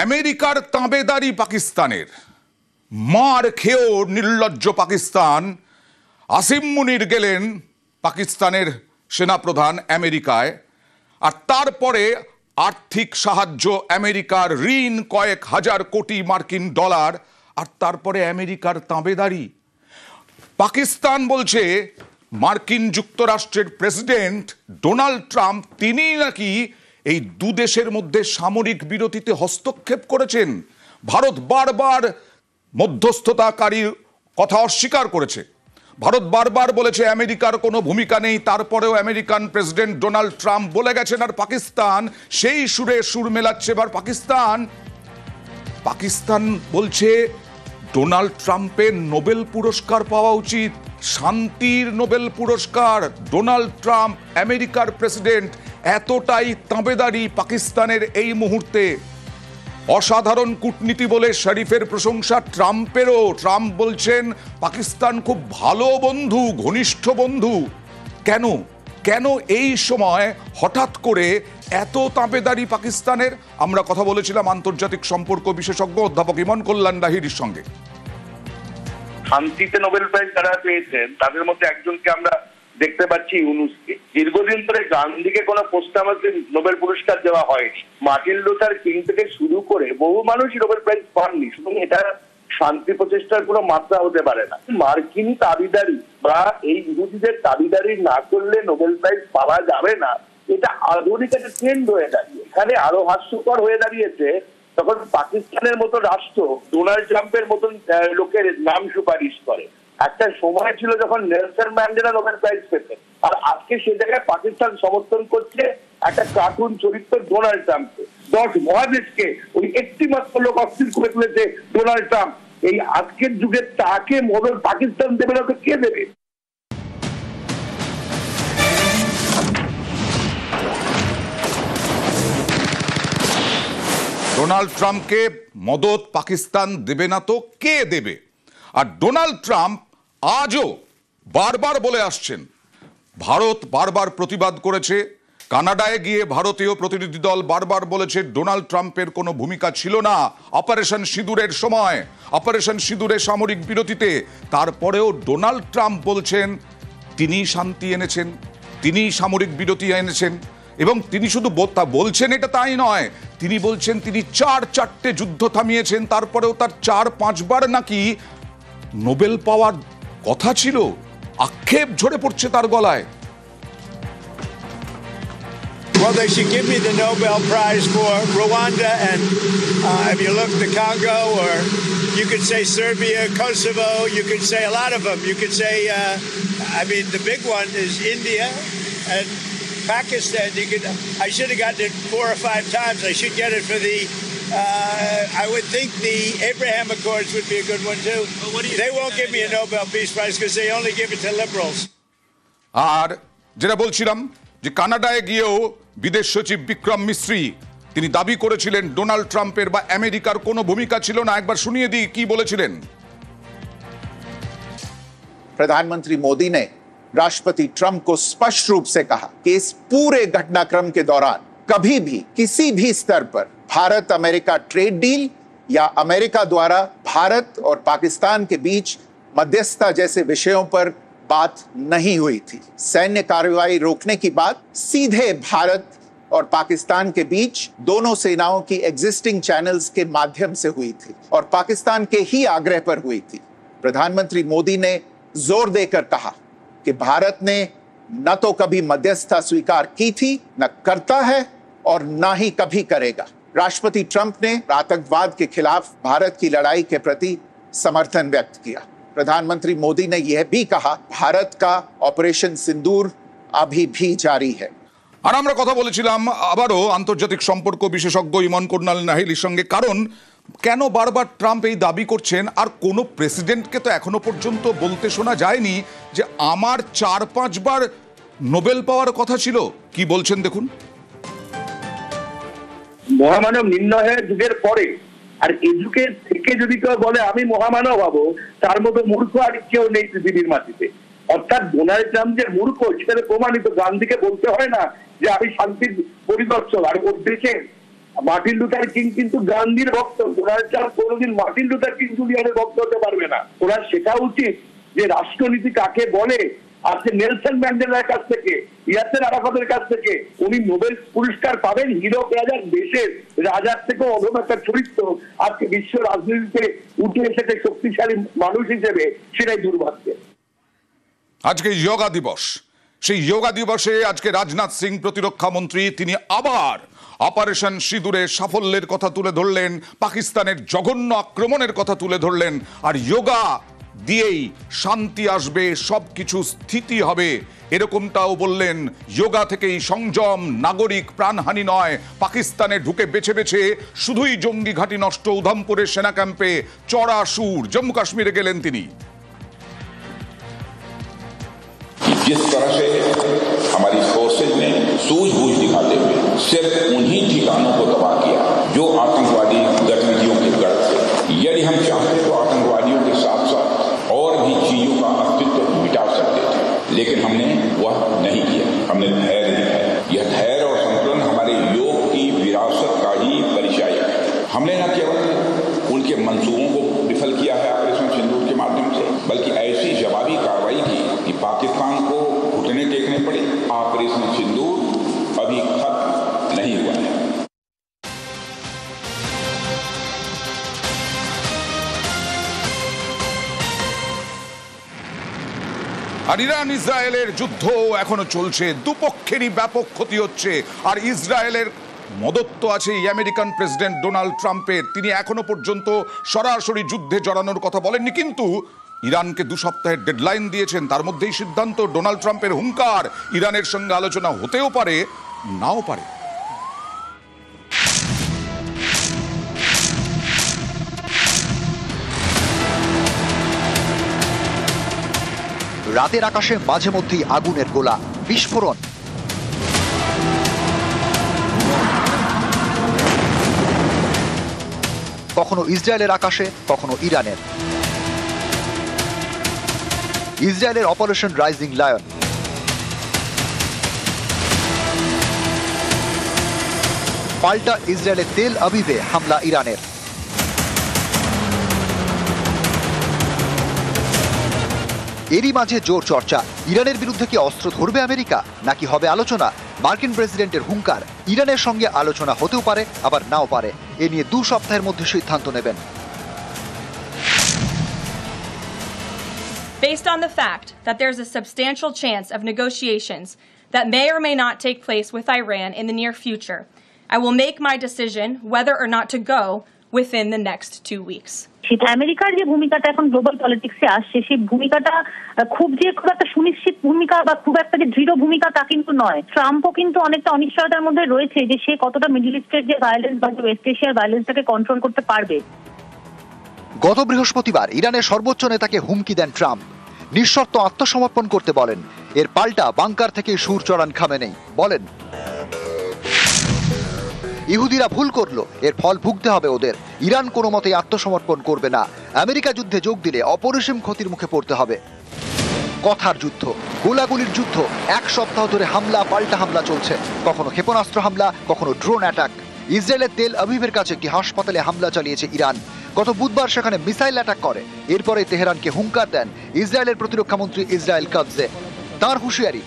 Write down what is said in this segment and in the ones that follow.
আমেরিকার তাবেদারি পাকিস্তানের, মার খেয়েও নির্লজ্জ পাকিস্তান। আসিম মুনির গেলেন পাকিস্তানের সেনাপ্রধান আমেরিকায়, আর তারপরে আর্থিক সাহায্য, আমেরিকার ঋণ কয়েক হাজার কোটি মার্কিন ডলার, আর তারপরে আমেরিকার তাবেদারি। পাকিস্তান বলছে মার্কিন যুক্তরাষ্ট্রের প্রেসিডেন্ট ডোনাল্ড ট্রাম্প তিনি নাকি এই দুদেশের মধ্যে সামরিক বিরতিতে হস্তক্ষেপ করেছেন। ভারত বারবার মধ্যস্থতাকারীর কথা অস্বীকার করেছে। ভারত বারবার বলেছে আমেরিকার কোনো ভূমিকা নেই, তারপরেও আমেরিকান প্রেসিডেন্ট ডোনাল্ড ট্রাম্প বলে গেছেন। আর পাকিস্তান সেই সুরে সুর মেলাচ্ছে। এবার পাকিস্তান বলছে ডোনাল্ড ট্রাম্পের নোবেল পুরস্কার পাওয়া উচিত, শান্তির নোবেল পুরস্কার। ডোনাল্ড ট্রাম্প আমেরিকার প্রেসিডেন্ট, এতটাই তাবেদারি পাকিস্তানের এই মুহূর্তে। অসাধারণ কূটনীতি বলে শরীফের প্রশংসা ট্রাম্পেরও। ট্রাম্প বলছেন পাকিস্তান খুব ভালো বন্ধু, ঘনিষ্ঠ বন্ধু। কেন এই সময় হঠাৎ করে এত তাবেদারি পাকিস্তানের? আমরা কথা বলেছিলাম আন্তর্জাতিক সম্পর্ক বিশেষজ্ঞ অধ্যাপক ইমন কল্যাণ লাহিড়ীর সঙ্গে। শান্তিতে নোবেল প্রাইজ যারা পেয়েছেন তাদের মধ্যে একজনকে আমরা দেখতে পাচ্ছি, ইউনুসকে। দীর্ঘদিন ধরে গান্ধীকে কোনো প্রস্তাবে নোবেল পুরস্কার দেওয়া হয়নি। মার্টিন লুথার কিং থেকে শুরু করে বহু মানুষই নোবেল প্রাইজ পাননি। সুতরাং এটা শান্তি প্রচেষ্টার কোনো মাত্রা হতে পারে না। মার্কিন দাবিদারি বা এই ইহুদিদের দাবিদারি না করলে নোবেল প্রাইজ পাওয়া যাবে না, এটা আধুনিক একটা ট্রেন্ড হয়ে দাঁড়িয়ে। এখানে আরো হাস্যকর হয়ে দাঁড়িয়েছে তখন পাকিস্তানের মতো রাষ্ট্র ডোনাল্ড ট্রাম্পের মতন লোকের নাম সুপারিশ করে। একটা সময় ছিল যখন নেলসন ম্যান্ডেলা নোবেল প্রাইজ পেতেন, আর আজকে সে জায়গায় পাকিস্তান সমর্থন করছে একটা কার্টুন চরিত্র ডোনাল্ড ট্রাম্পকে। 10 মহাদেশকে ওই একটি মাত্র লোক অস্থির করে তুলেছে ডোনাল্ড ট্রাম্প। এই আজকের যুগে তাকে মদত পাকিস্তান দেবে না তো কে দেবে? ডোনাল্ড ট্রাম্পকে মদত পাকিস্তান দেবে না তো কে দেবে? আর ডোনাল্ড ট্রাম্প আজও বারবার বলে আসছেন, ভারত বারবার প্রতিবাদ করেছে। কানাডায় গিয়ে ভারতীয় প্রতিনিধি দল বারবার বলেছে ডোনাল্ড ট্রাম্পের কোনো ভূমিকা ছিল না অপারেশন সিঁদুরের সময়, অপারেশন সিঁদুরে সামরিক বিরতিতে। তারপরেও ডোনাল্ড ট্রাম্প বলছেন তিনি শান্তি এনেছেন, তিনি সামরিক বিরতি এনেছেন। এবং তিনি শুধু তা বলছেন এটা তাই নয়, তিনি বলছেন তিনি 4-4টে যুদ্ধ থামিয়েছেন। তারপরেও তার 4-5 বার নাকি নোবেল পাওয়ার কথা ছিল। আক্ষেপ ঝরে পড়ছে তার গলায়। Well, they should give me the Nobel Prize for Rwanda, and if you look the Congo, or you could say Serbia, Kosovo, you could say a lot of them. You could say, I mean, the big one is India and Pakistan. I should have gotten it 4 or 5 times. I should get it for the. I would think the Abraham Accords would be a good one too. They won't give me a Nobel Peace Prize because they only give it to liberals. আর যেটা বলছিলাম যে কানাডায় গিয়েও বিদেশ সচিব বিক্রম মিশ্রি তিনি দাবি করেছিলেন ডোনাল্ড ট্রাম্পের বা আমেরিকার কোনো ভূমিকা ছিল না। একবার শুনিয়ে দিই কি বলেছিলেন। प्रधानमंत्री मोदी ने राष्ट्रपति ट्रंप को स्पष्ट रूप से कहा कि इस पूरे घटनाक्रम के दौरान कभी भी किसी भी स्तर पर भारत अमेरिका ट्रेड डील या अमेरिका द्वारा भारत और पाकिस्तान के बीच मध्यस्थता जैसे विषयों पर बात नहीं हुई थी। सैन्य कार्रवाई रोकने की बात सीधे भारत और पाकिस्तान के बीच दोनों सेनाओं की एग्जिस्टिंग चैनल्स के माध्यम से हुई थी और पाकिस्तान के ही आग्रह पर हुई थी। प्रधानमंत्री मोदी ने जोर देकर कहा कि भारत ने न तो कभी मध्यस्थता स्वीकार की थी, न करता है और न ही कभी करेगा। राष्ट्रपति ट्रंप ने आतंकवाद के खिलाफ भारत की लड़ाई के प्रति समर्थन व्यक्त किया। प्रधानमंत्री मोदी ने यह भी कहा भारत का ऑपरेशन सिंदूर अभी भी जारी है। আর আমরা কথা বলেছিলাম আবারও আন্তর্জাতিক সম্পর্ক বিশেষজ্ঞ ইমন কল্যাণ লাহিড়ীর সঙ্গে। কারণ কেন বারবার ট্রাম্প এই দাবি করছেন? আর কোনো প্রেসিডেন্টকে তো এখনো পর্যন্ত বলতে শোনা যায়নি যে আমার 4-5 বার নোবেল পাওয়ার কথা ছিল। কি বলছেন দেখুন। মহামানব নির্ণয়ের যুগের পরে আর এই যুগের থেকে যদি কেউ বলে আমি মহামানব হব, তার মতো মূর্খ আর কেউ নেই পৃথিবীর মাটিতে। অর্থাৎ ডোনাল্ড ট্রাম্প যে মূর্খ সেটা প্রমাণিত। গান্ধীকে বলতে হয় না যে আমি শান্তির পরিদর্শক। আর ওর দেশে মার্টিন লুথার কিং কিন্তু গান্ধীর ভক্ত, ডোনাল্ড ট্রাম্প কোনোদিন মার্টিন লুথার কিং জুনিয়রের ভক্ত হতে পারবে না। ওনার শেখা উচিত যে রাষ্ট্রনীতি কাকে বলে। আজকে নেলসন ম্যান্ডেলার কাছ থেকে, ইয়াসের আরাফাতের কাছ থেকে উনি নোবেল পুরস্কার পাবেন। হীরক রাজার দেশের রাজার থেকেও অধম একটা চরিত্র আজকে বিশ্ব রাজনীতিতে উঠে এসেছে শক্তিশালী মানুষ হিসেবে, সেটাই দুর্ভাগ্য। আজকে যোগা দিবস, সেই যোগা দিবসে আজকে রাজনাথ সিং প্রতিরক্ষা মন্ত্রী তিনি আবার অপারেশন সিঁদুরের সাফল্যের কথা তুলে ধরলেন, পাকিস্তানের জঘন্য আক্রমণের কথা তুলে ধরলেন। আর যোগা দিয়েই শান্তি আসবে, সবকিছু স্থিতি হবে এরকমটাও বললেন। যোগা থেকেই সংযম, নাগরিক প্রাণহানি নয়। পাকিস্তানে ঢুকে বেছে বেছে শুধুই জঙ্গি ঘাঁটি নষ্ট, উধামপুরের সেনা ক্যাম্পে চড়া সুর। জম্মু কাশ্মীরে গেলেন তিনি। जिस तरह से हमारी फोर्सेज ने सूझबूझ दिखाते हुए सिर्फ उन्हीं ठिकानों को तबाह किया जो आतंकवादी गतिविधियों के गढ़ थे। यदि हम चाहते तो आतंकवादियों के साथ साथ और भी चीजों का अस्तित्व मिटा सकते थे, लेकिन हमने वह नहीं किया। हमने धैर्य दिखाया। यह धैर्य और संतुलन हमारे योग की विरासत का ही परिचायक है। हमने न केवल उनके मंसूबों को विफल किया है ऑपरेशन सिंदूर के माध्यम से, बल्कि ऐसी जवाबी कार्रवाई की कि पाकिस्तान को घुटने टेकने पड़े। ऑपरेशन सिंदूर अभी खत्म नहीं हुआ है। আর ইরান ইসরায়েলের যুদ্ধ এখনো চলছে, দুপক্ষেরই ব্যাপক ক্ষতি হচ্ছে। আর ইসরায়েলের মদত তো আছে এই আমেরিকান প্রেসিডেন্ট ডোনাল্ড ট্রাম্পের, তিনি এখনো পর্যন্ত সরাসরি যুদ্ধে জড়ানোর কথা বলেননি, কিন্তু ইরানকে 2 সপ্তাহের ডেডলাইন দিয়েছেন। তার মধ্যেই সিদ্ধান্ত, ডোনাল্ড ট্রাম্পের হুঙ্কার, ইরানের সঙ্গে আলোচনা হতেও পারে, নাও পারে। রাতের আকাশে মাঝে মধ্যেই আগুনের গোলা, বিস্ফোরণ। কখনো ইসরায়েলের আকাশে, কখনো ইরানের। ইসরায়েলের অপারেশন রাইজিং লায়ন। পাল্টা ইসরায়েলের তেল আবিবে হামলা ইরানের। এরই মাঝে জোর চর্চা, ইরানের বিরুদ্ধে কি অস্ত্র ধরবে আমেরিকা, নাকি হবে আলোচনা? মার্কিন প্রেসিডেন্টের হুঙ্কার, ইরানের সঙ্গে আলোচনা হতেও পারে, আবার নাও পারে। এ নিয়ে 2 সপ্তাহের মধ্যে সিদ্ধান্ত নেবেন। Based on the fact that there's a substantial chance of negotiations that may or may not take place with Iran in the near future, I will make my decision whether or not to go within the next 2 weeks. আমেরিকার যে ভূমিকাটা এখন global পলিটিক্সে আসছে, সেই ভূমিকাটা খুব একটা সুনিশ্চিত ভূমিকা বা খুব একটা যে দৃঢ় ভূমিকা তা কিন্তু নয়। ট্রাম্পও কিন্তু অনেকটা অনিশ্চয়তার মধ্যে রয়েছে যে সে কতটা মিডল ইস্টের যে ভায়োলেন্স বা ওয়েস্ট এশিয়ার ভায়োলেন্সটাকে কন্ট্রোল করতে পারবে। গত বৃহস্পতিবার ইরানের সর্বোচ্চ নেতাকে হুমকি দেন ট্রাম্প, নিঃশর্ত আত্মসমর্পণ করতে বলেন। এর পাল্টা বাংকার থেকে সুর চড়ান খামেনেই, বলেন ইহুদিরা ভুল করলো, এর ফল ভুগতে হবে ওদের। ইরান কোনো মতেই আত্মসমর্পণ করবে না। আমেরিকা যুদ্ধে যোগ দিলে অপরিসীম ক্ষতির মুখে পড়তে হবে। কথার যুদ্ধ, গোলাগুলির যুদ্ধ। 1 সপ্তাহ ধরে হামলা পাল্টা হামলা চলছে, কখনো ক্ষেপণাস্ত্র হামলা, কখনো ড্রোন অ্যাটাক। ইসরায়েলের তেল আবিবের কাছে একটি হাসপাতালে হামলা চালিয়েছে ইরান। গত বুধবার সেখানে মিসাইল অ্যাটাক করে। এরপরে তেহরানকে হুঙ্কার দেন ইসরায়েলের প্রতিরক্ষা মন্ত্রী ইসরায়েল কাবজে। তার হুঁশিয়ারি,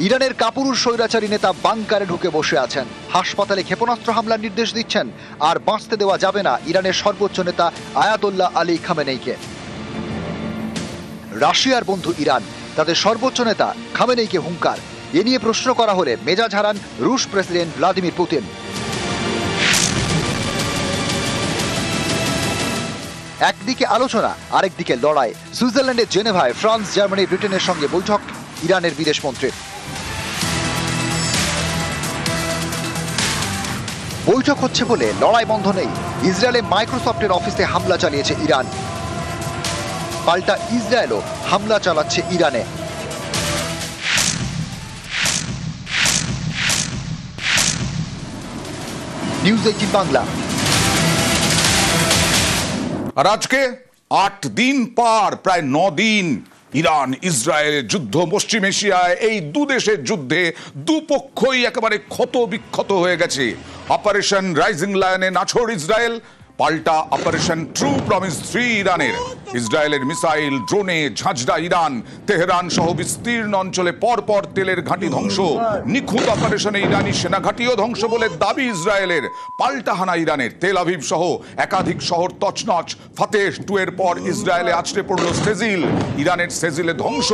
ইরানের কাপুরুষ স্বৈরাচারী নেতা বাংকারে ঢুকে বসে আছেন, হাসপাতালে ক্ষেপণাস্ত্র হামলার নির্দেশ দিচ্ছেন। আর বাঁচতে দেওয়া যাবে না ইরানের সর্বোচ্চ নেতা আয়াতুল্লাহ আলী খামেনেইকে। রাশিয়ার বন্ধু ইরান, তাদের সর্বোচ্চ নেতা খামেনেইকে হুঙ্কার। এ নিয়ে প্রশ্ন করা হলে মেজাজ হারান রুশ প্রেসিডেন্ট ভ্লাদিমির পুতিন। একদিকে আলোচনা, আরেকদিকে লড়াই। সুইজারল্যান্ডের জেনেভায় ফ্রান্স, জার্মানি, ব্রিটেনের সঙ্গে বৈঠক ইরানের বিদেশমন্ত্রীর। বৈঠক হচ্ছে বলে লড়াই বন্ধ নেই। ইসরায়েলে মাইক্রোসফটের অফিসে হামলা চালিয়েছে ইরান, পাল্টা ইসরায়েলও হামলা চালাচ্ছে ইরানে। নিউজ 18 বাংলা। আর আজকে 8 দিন পার, প্রায় 9 দিন ইরান ইসরায়েলের যুদ্ধ, পশ্চিম এশিয়ায় এই দু দেশের যুদ্ধে দুপক্ষই একেবারে ক্ষত বিক্ষত হয়ে গেছে। অপারেশন রাইজিং লায়নে নাছোড় ইসরায়েল, পাল্টা অপারেশন ট্রু প্রমিস 3 ইরানের। ইসরায়েলের মিসাইল, ড্রোনে ঝাঁঝরা ইরান, তেহরান সহ বিস্তীর্ণ অঞ্চলে পরপর তেলের ঘাঁটি ধ্বংস। নিখুঁত অপারেশনে ইরানি সেনা ঘাঁটিও ধ্বংস বলে দাবি ইসরায়েলের। পাল্টা হানা ইরানের, তেল আভিভ সহ একাধিক শহর তছনছ। ফাতেহ 2 এর পর ইসরায়েলে আছড়ে পড়ল সেজিল, ইরানের সেজিলে ধ্বংস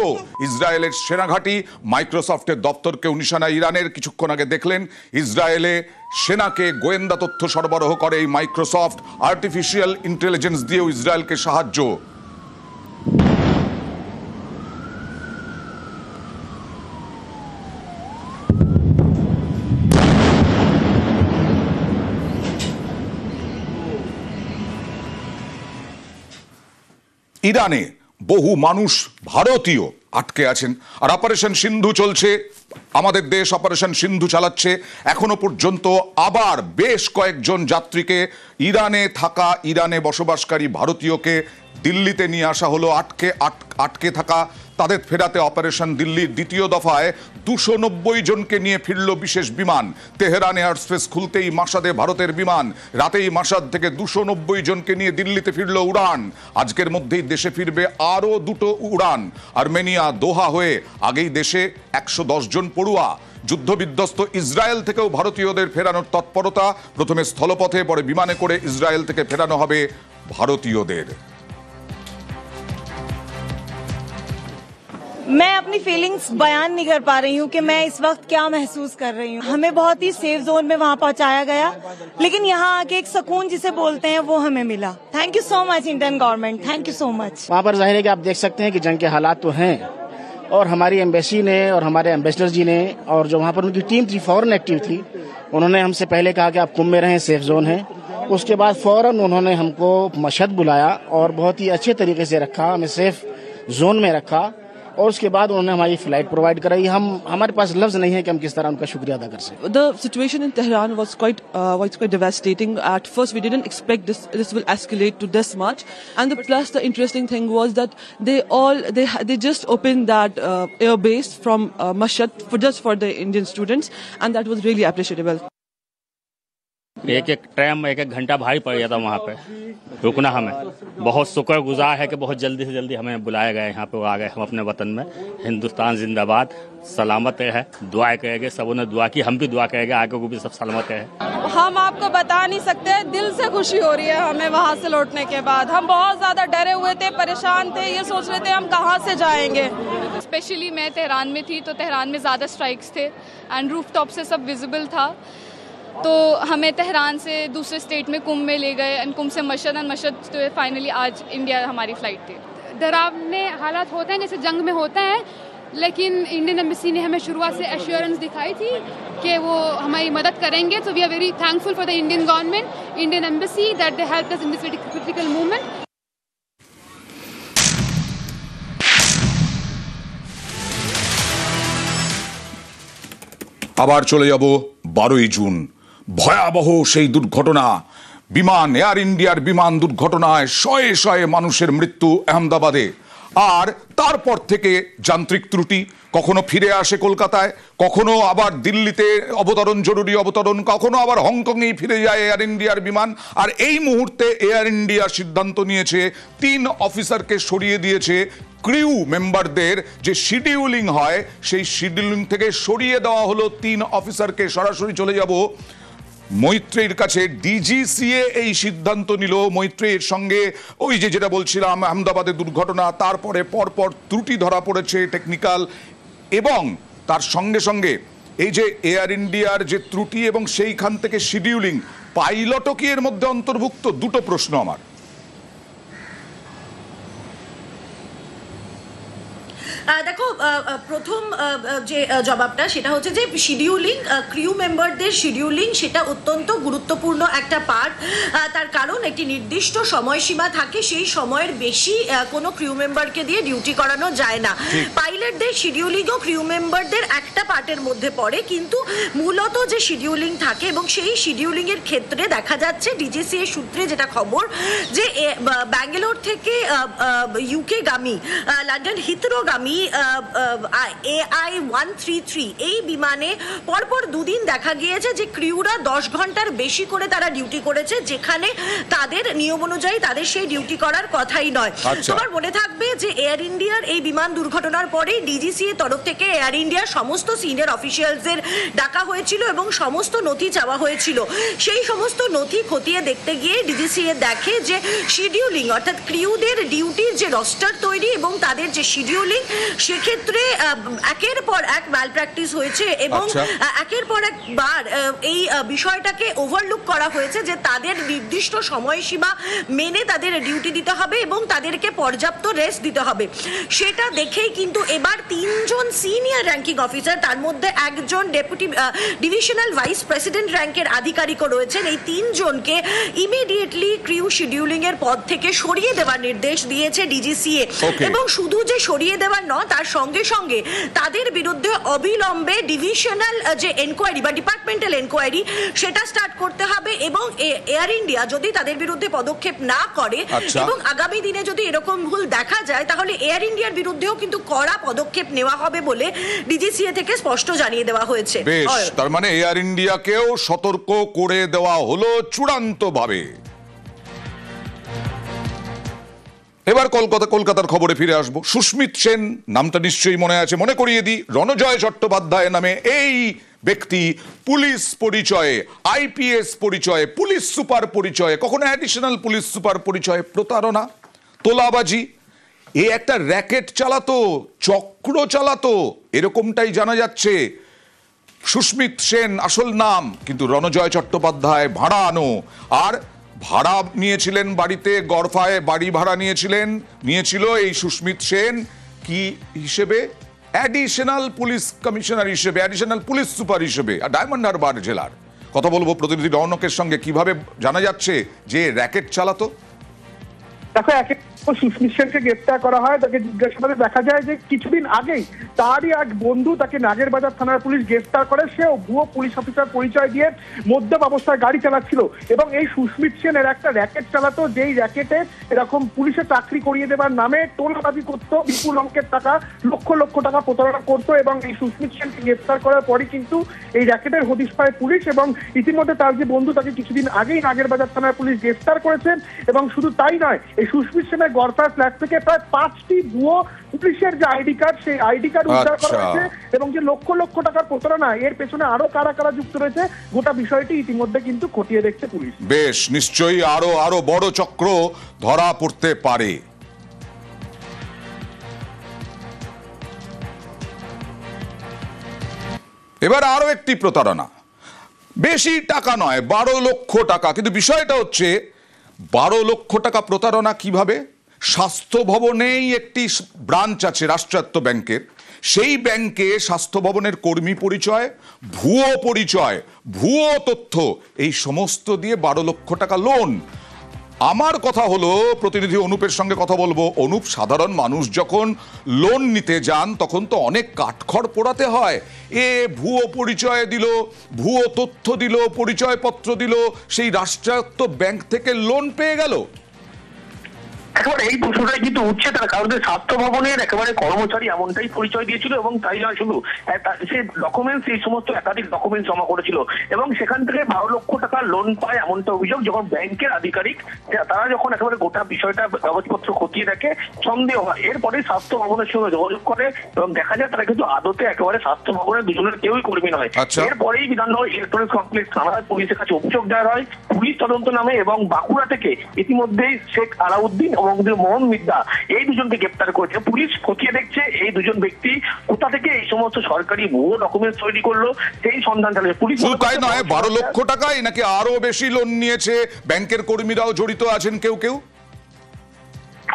ইসরায়েলের সেনা ঘাঁটি। মাইক্রোসফটের দপ্তরকেও নিশানা ইরানের। কিছুক্ষণ আগে দেখলেন ইসরায়েলে সেনাকে গোয়েন্দা তথ্য সরবরাহ করে এই মাইক্রোসফট, আর্টিফিশিয়াল ইন্টেলিজেন্স দিয়েও ইসরায়েলকে সাহায্য। ইরানে বহু মানুষ ভারতীয় আটকে আছেন, আর অপারেশন সিন্ধু চলছে। আমাদের দেশ অপারেশন সিন্ধু চালাচ্ছে। এখনো পর্যন্ত আবার বেশ কয়েকজন যাত্রীকে ইরানে থাকা, ইরানে বসবাসকারী ভারতীয়কে দিল্লিতে নিয়ে আসা হলো। আটকে থাকা তাদের ফেরাতে অপারেশন দিল্লির দ্বিতীয় দফায় 290 জনকে নিয়ে ফিরল বিশেষ বিমান। তেহরান এয়ারস্পেস খুলতেই মাসাদে ভারতের বিমান, রাতেই মাসাদ থেকে 290 জনকে নিয়ে দিল্লিতে ফিরল উড়ান। আজকের মধ্যেই দেশে ফিরবে আরও 2টো উড়ান। আর্মেনিয়া দোহা হয়ে আগেই দেশে 110 জন পড়ুয়া। যুদ্ধবিধ্বস্ত ইসরায়েল থেকেও ভারতীয়দের ফেরানোর তৎপরতা। প্রথমে স্থলপথে, পরে বিমানে করে ইসরায়েল থেকে ফেরানো হবে ভারতীয়দের। मैं अपनी फीलिंग्स बयान नहीं कर पा रही हूँ कि मैं इस वक्त क्या महसूस कर रही हूँ। हमें बहुत ही सेफ जोन में वहाँ पहुँचाया गया, लेकिन यहाँ आके एक सुकून जिसे बोलते हैं वो हमें मिला। Thank you so much Indian government, thank you so much. वहाँ पर जाहिर है कि आप देख सकते हैं कि जंग के हालात तो हैं, और हमारी एम्बेसी ने और हमारे एम्बेसडर जी ने और जो वहाँ पर उनकी टीम थी फौरन एक्टिव थी। उन्होंने हमसे पहले कहा कि आप कुंभ में रहें, सेफ जोन है। उसके बाद फौरन उन्होंने हमको मशहद बुलाया और बहुत ही अच्छे तरीके से रखा, हमें सेफ जोन में रखा, और उसके बाद उन्होंने हमारी फ्लाइट प्रोवाइड कराई। हमारे पास लफ्ज नहीं है कि हम किस तरह उनका शुक्रिया अदा कर सकें। The situation in Tehran was quite devastating. At first, we didn't expect this will escalate to this much. And plus, the interesting thing was that they just opened that air base from Mashhad just for the Indian students, and that was really appreciable. एक tram 1 घंटा भारी पड़ गया था वहाँ पे रुकना। हमें बहुत शुक्रगुजार है कि बहुत जल्दी से जल्दी हमें बुलाया गया, यहाँ पे आ गए हम अपने वतन में। हिंदुस्तान जिंदाबाद, सलामत है, दुआ करेंगे, सबों ने दुआ की, हम भी दुआ करेंगे आगे को भी सब सलामत है। हम आपको बता नहीं सकते, दिल से खुशी हो रही है हमें वहाँ से लौटने के बाद। हम बहुत ज़्यादा डरे हुए थे, परेशान थे, ये सोच रहे थे हम कहाँ से जाएंगे। स्पेशली मैं तेहरान में थी तो तेहरान में ज़्यादा स्ट्राइक्स थे एंड रूफ टॉप से सब विजिबल था, तो हमें तेहरान से दूसरे स्टेट में कुंभ में ले गए एंड कुंभ से मशहद, एंड मशहद तो फाइनली आज इंडिया हमारी फ्लाइट थी। डरावने हालात होते हैं जैसे जंग में होता है, लेकिन इंडियन एम्बेसी ने हमें शुरुआत से एश्योरेंस दिखाई थी कि वो हमारी मदद करेंगे। तो we are very thankful for the Indian government, Indian embassy that they helped us in this critical movement. আবার চলে যাব 12ই জুন, ভয়াবহ সেই দুর্ঘটনা। বিমান, এয়ার ইন্ডিয়ার বিমান দুর্ঘটনায় শয়ে শয়ে মানুষের মৃত্যু আহমেদাবাদে। আর তারপর থেকে যান্ত্রিক ত্রুটি, কখনো ফিরে আসে কলকাতায়, কখনো আবার দিল্লিতে অবতরণ, জরুরি অবতরণ, কখনো আবার হংকংয়েই ফিরে যায় এয়ার ইন্ডিয়ার বিমান। আর এই মুহূর্তে এয়ার ইন্ডিয়া সিদ্ধান্ত নিয়েছে 3 অফিসারকে সরিয়ে দিয়েছে। ক্রিউ মেম্বারদের যে শিডিউলিং হয় সেই শিডিউলিং থেকে সরিয়ে দেওয়া হলো 3 অফিসারকে। সরাসরি চলে যাব মৈত্রীর কাছে। ডিজিসিএ এই সিদ্ধান্ত নিল। মৈত্রীর সঙ্গে ওই যেটা বলছিলাম আহমেদাবাদের দুর্ঘটনা, তারপরে পরপর ত্রুটি ধরা পড়েছে টেকনিক্যাল, এবং তার সঙ্গে সঙ্গে এই যে এয়ার ইন্ডিয়ার যে ত্রুটি এবং সেইখান থেকে শিডিউলিং, পাইলটও কি এর মধ্যে অন্তর্ভুক্ত? দুটো প্রশ্ন আমার। দেখো প্রথম যে জবাবটা সেটা হচ্ছে যে শিডিউলিং, ক্রিউ মেম্বারদের শিডিউলিং সেটা অত্যন্ত গুরুত্বপূর্ণ একটা পার্ট। তার কারণ একটি নির্দিষ্ট সময়সীমা থাকে, সেই সময়ের বেশি কোনো ক্রিউ মেম্বারকে দিয়ে ডিউটি করানো যায় না। পাইলটদের শিডিউলিংও ক্রিউ মেম্বারদের একটা পার্টের মধ্যে পড়ে, কিন্তু মূলত যে শিডিউলিং থাকে এবং সেই শিডিউলিং এর ক্ষেত্রে দেখা যাচ্ছে ডিজিসিএ সূত্রে যেটা খবর যে ব্যাঙ্গালোর থেকে ইউকে গামী লন্ডন হিথরো গামী AI-133 এই বিমানে পরপর দুদিন দেখা গিয়েছে যে ক্রিউরা 10 ঘন্টার বেশি করে তারা ডিউটি করেছে, যেখানে তাদের নিয়ম অনুযায়ী তাদের সেই ডিউটি করার কথাই নয়। তোমার মনে থাকবে যে এয়ার ইন্ডিয়ার এই বিমান দুর্ঘটনার পরে ডিজিসিএ তরফ থেকে এয়ার ইন্ডিয়ার সমস্ত সিনিয়র অফিসিয়ালসদের ডাকা হয়েছিল এবং সমস্ত নথি চাওয়া হয়েছিল। সেই সমস্ত নথি খতিয়ে দেখতে গিয়ে ডিজিসিএ দেখে যে শিডিউলিং অর্থাৎ ক্রিউদের ডিউটির যে রস্টার তৈরি এবং তাদের যে শিডিউলিং, সেক্ষেত্রে একের পর এক ম্যাল প্র্যাকটিস হয়েছে এবং একের পর একবার এই বিষয়টাকে ওভারলুক করা হয়েছে যে তাদের নির্দিষ্ট সময়সীমা মেনে তাদের ডিউটি দিতে হবে এবং তাদেরকে পর্যাপ্ত রেস্ট দিতে হবে। সেটা দেখেই কিন্তু এবার 3 জন সিনিয়র র্যাঙ্কিং অফিসার, তার মধ্যে একজন ডেপুটি ডিভিশনাল ভাইস প্রেসিডেন্ট র্যাঙ্কের আধিকারিকও রয়েছেন, এই 3 জনকে ইমিডিয়েটলি ক্রিউ শিডিউলিং এর পদ থেকে সরিয়ে দেওয়ার নির্দেশ দিয়েছে ডিজিসিএ। এবং শুধু যে সরিয়ে দেওয়ার নয়, তার সঙ্গে সঙ্গে তাদের বিরুদ্ধে অবিলম্বে ডিভিশনাল যে এনকোয়ারি বা ডিপার্টমেন্টাল এনকোয়ারি সেটা স্টার্ট করতে হবে এবং এয়ার ইন্ডিয়া যদি তাদের বিরুদ্ধে পদক্ষেপ না করে এবং আগামী দিনে যদি এরকম ভুল দেখা যায় তাহলে এয়ার ইন্ডিয়ার বিরুদ্ধেও কিন্তু কড়া পদক্ষেপ নেওয়া হবে বলে ডিজিসিএ থেকে স্পষ্ট জানিয়ে দেওয়া হয়েছে। বেশ, তার মানে এয়ার ইন্ডিয়াকেও সতর্ক করে দেওয়া হলো চূড়ান্তভাবে। এবার কলকাতার খবরে ফিরে আসবো। সুস্মিত সেন নামটা নিশ্চয়ই মনে আছে, মনে করিয়ে দিই, রণজয় চট্টোপাধ্যায় নামে এই ব্যক্তি পুলিশ পরিচয়ে, আইপিএস পরিচয়ে, পুলিশ সুপার পরিচয়ে, কখনো অ্যাডিশনাল পুলিশ সুপার পরিচয়ে প্রতারণা, তোলাবাজি, এ একটা র্যাকেট চালাতো, চক্র চালাতো, এরকমটাই জানা যাচ্ছে। সুস্মিত সেন আসল নাম, কিন্তু রণজয় চট্টোপাধ্যায় ভাড়া আনো, আর ভাড়া নিয়েছিলেন বাড়িতে, গড়ফায় বাড়ি ভাড়া নিয়েছিল এই সুস্মিত সেন কি হিসেবে? অ্যাডিশনাল পুলিশ কমিশনার হিসেবে, অ্যাডিশনাল পুলিশ সুপার হিসেবে ডায়মন্ড হারবার জেলার। কথা বলবো প্রতিনিধি রৌনকের সঙ্গে, কিভাবে জানা যাচ্ছে যে র্যাকেট চালাতো। দেখো, সুস্মিত সেনকে গ্রেপ্তার করা হয়, তাকে জিজ্ঞাসাবাদে দেখা যায় যে কিছুদিন আগেই তারই এক বন্ধু তাকে নাগেরবাজার থানার পুলিশ গ্রেপ্তার করে। সেও ভুয়ো পুলিশ অফিসার পরিচয় দিয়ে মদ্যপ অবস্থায় গাড়ি চালাচ্ছিল এবং এই সুস্মিত সেনের একটা র্যাকেট চালাতো, যেই র্যাকেটে এরকম পুলিশে চাকরি করিয়ে দেবার নামে টোলবাজি করতো, বিপুল অঙ্কের টাকা, লক্ষ লক্ষ টাকা প্রতারণা করতো। এবং এই সুস্মিত সেনকে গ্রেপ্তার করার পরই কিন্তু এই র্যাকেটের হদিশ পায় পুলিশ এবং ইতিমধ্যে তার যে বন্ধু তাকে কিছুদিন আগেই নাগেরবাজার থানার পুলিশ গ্রেপ্তার করেছেন। এবং শুধু তাই নয়, এই সুস্মিত সেনের গড়পাড়া ফ্ল্যাট থেকে প্রায় 5টি ভুয়ো পুলিশের যে আইডি কার্ড, সেই আইডি কার্ড উদ্ধার করা হয়েছে এবং যে লক্ষ লক্ষ টাকার প্রতারণা, এর পেছনে আরো কারা কারা যুক্ত রয়েছে গোটা বিষয়টি ইতিমধ্যে কিন্তু খতিয়ে দেখছে পুলিশ। বেশ, নিশ্চয়ই আরো বড় চক্র ধরা পড়তে পারে। এবার আরো একটি প্রতারণা, বেশি টাকা নয়, 12 লক্ষ টাকা। কিন্তু বিষয়টা হচ্ছে 12 লক্ষ টাকা প্রতারণা কিভাবে? স্বাস্থ্য ভবনেই একটি ব্রাঞ্চ আছে রাষ্ট্রায়ত্ত ব্যাংকের, সেই ব্যাংকে স্বাস্থ্য ভবনের কর্মী পরিচয়, ভুয়ো তথ্য, এই সমস্ত দিয়ে 12 লক্ষ টাকা লোন। আমার কথা হলো, প্রতিনিধি অনুপের সঙ্গে কথা বলবো। অনুপ, সাধারণ মানুষ যখন লোন নিতে যান তখন তো অনেক কাঠখড় পোড়াতে হয়। ভুয়ো পরিচয় দিল, ভুয়ো তথ্য দিল, পরিচয়পত্র দিল, সেই রাষ্ট্রায়ত্ত ব্যাংক থেকে লোন পেয়ে গেল। একেবারে এই প্রশ্নটাই কিন্তু উঠছে, তার কারণে স্বাস্থ্য ভবনের একেবারে কর্মচারী এমনটাই পরিচয় দিয়েছিল এবং তাই নয় শুধু সে ডকুমেন্টস, এই সমস্ত একাধিক ডকুমেন্টস জমা করেছিল এবং সেখান থেকে 12 লক্ষ টাকা লোন পায় এমনটা অভিযোগ। যখন ব্যাংকের আধিকারিক তারা যখন একেবারে গোটা বিষয়টা কাগজপত্র খতিয়ে দেখে, সন্দেহ হয়। এরপরে স্বাস্থ্য ভবনের সঙ্গে যোগাযোগ করে এবং দেখা যায় তারা কিন্তু আদতে একেবারে স্বাস্থ্য ভবনের দুজনের কেউই কর্মী নয়। এরপরেই বিধাননগর ইলেকট্রনিক্স কমপ্লেক্স থানায় পুলিশের কাছে অভিযোগ দেওয়া হয়, পুলিশ তদন্ত নামে এবং বাঁকুড়া থেকে ইতিমধ্যেই শেখ আলাউদ্দিন এবং মোহন মিদ্যা এই দুজনকে গ্রেপ্তার করেছে। পুলিশ খতিয়ে দেখছে এই দুজন ব্যক্তি কোথা থেকে এই সমস্ত সরকারি ভুয়ো ডকুমেন্ট তৈরি করলো সেই সন্ধান চালাচ্ছে পুলিশ। তাই নয়, 12 লক্ষ টাকাই নাকি আরো বেশি লোন নিয়েছে, ব্যাংকের কর্মীরাও জড়িত আছেন কেউ কেউ?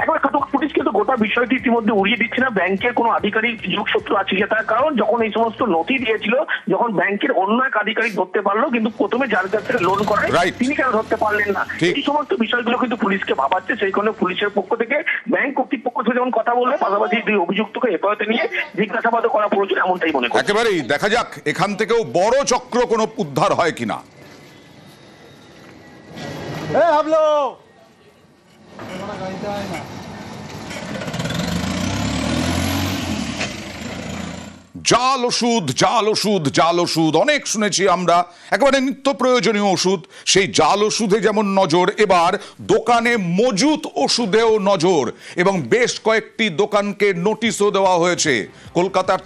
একবার পুলিশ কিন্তু গোটা বিষয়টি ইতিমধ্যে উড়িয়ে দিচ্ছে না ব্যাংকের কোনো আধিকারিক যোগসূত্র আছে কি, তার কারণ যখন এই সমস্ত নথি দিয়েছিল, যখন ব্যাংকের অন্য এক আধিকারিক ধরতে পারলো, কিন্তু প্রথমে যার কাছ থেকে লোন করায় তিনি কেন ধরতে পারলেন না? এই সমস্ত বিষয়গুলো কিন্তু পুলিশকে ভাবাচ্ছে। সেই কারণে পুলিশের পক্ষ থেকে ব্যাংক কর্তৃপক্ষ থেকে যেমন কথা বলবে, পাশাপাশি দুই অভিযুক্তকে হেফাজতে নিয়ে জিজ্ঞাসাবাদ করা প্রয়োজন, এমনটাই মনে করি। একেবারেই দেখা যাক এখান থেকেও বড় চক্র কোনো উদ্ধার হয় কিনা। জাল ওষুধ, জাল ওষুধ, জাল ওষুধ অনেক শুনেছি আমরা, একেবারে নিত্য প্রয়োজনীয় ওষুধ। সেই জাল ওষুধে যেমন নজর, এবার দোকানে মজুত ওষুধেও নজর, এবং বেশ কয়েকটি দোকানকে নোটিশও দেওয়া হয়েছে। কলকাতার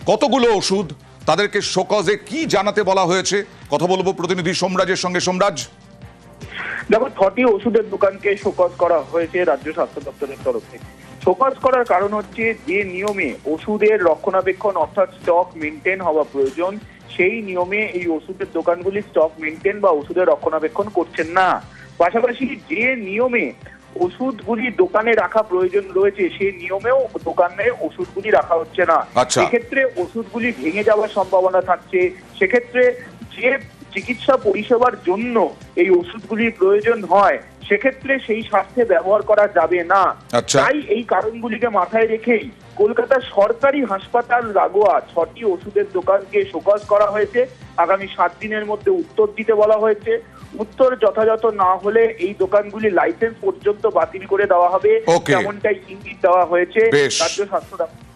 কতগুলো ওষুধ, তাদেরকে শোকজে কি জানাতে বলা হয়েছে, কথা বলবো প্রতিনিধি সোমরাজের সঙ্গে। সোমরাজ, দেখো 6টি ওষুধের দোকানকে শোকজ করা হয়েছে রাজ্য স্বাস্থ্য দপ্তরের তরফ থেকে। শোকজ করার কারণ হচ্ছে যে নিয়মে ওষুধের রক্ষণাবেক্ষণ অর্থাৎ স্টক মেনটেন হওয়া প্রয়োজন, সেই নিয়মে এই ওষুধের দোকানগুলি স্টক মেনটেন বা ওষুধের রক্ষণাবেক্ষণ করছেন না। পাশাপাশি যে নিয়মে ওষুধগুলি দোকানে রাখা প্রয়োজন রয়েছে, সেই নিয়মেও দোকানে ওষুধগুলি রাখা হচ্ছে না। সেক্ষেত্রে ওষুধগুলি ভেঙে যাওয়ার সম্ভাবনা থাকছে। সেক্ষেত্রে যে চিকিৎসা পরিষেবার জন্য এই ওষুধগুলির প্রয়োজন হয়, সেক্ষেত্রে সেই স্বাস্থ্যে ব্যবহার করা যাবে না। তাই এই কারণগুলিকে মাথায় রেখেই কলকাতার সরকারি হাসপাতাল লাগোয়া 6টি ওষুধের দোকানকে শোকজ করা হয়েছে। আগামী 7 দিনের মধ্যে উত্তর দিতে বলা হয়েছে। উত্তর যথাযথ না হলে এই দোকানগুলি লাইসেন্স পর্যন্ত বাতিল করে দেওয়া হবে, এমনটাই ইঙ্গিত দেওয়া হয়েছে রাজ্য স্বাস্থ্য দপ্তর।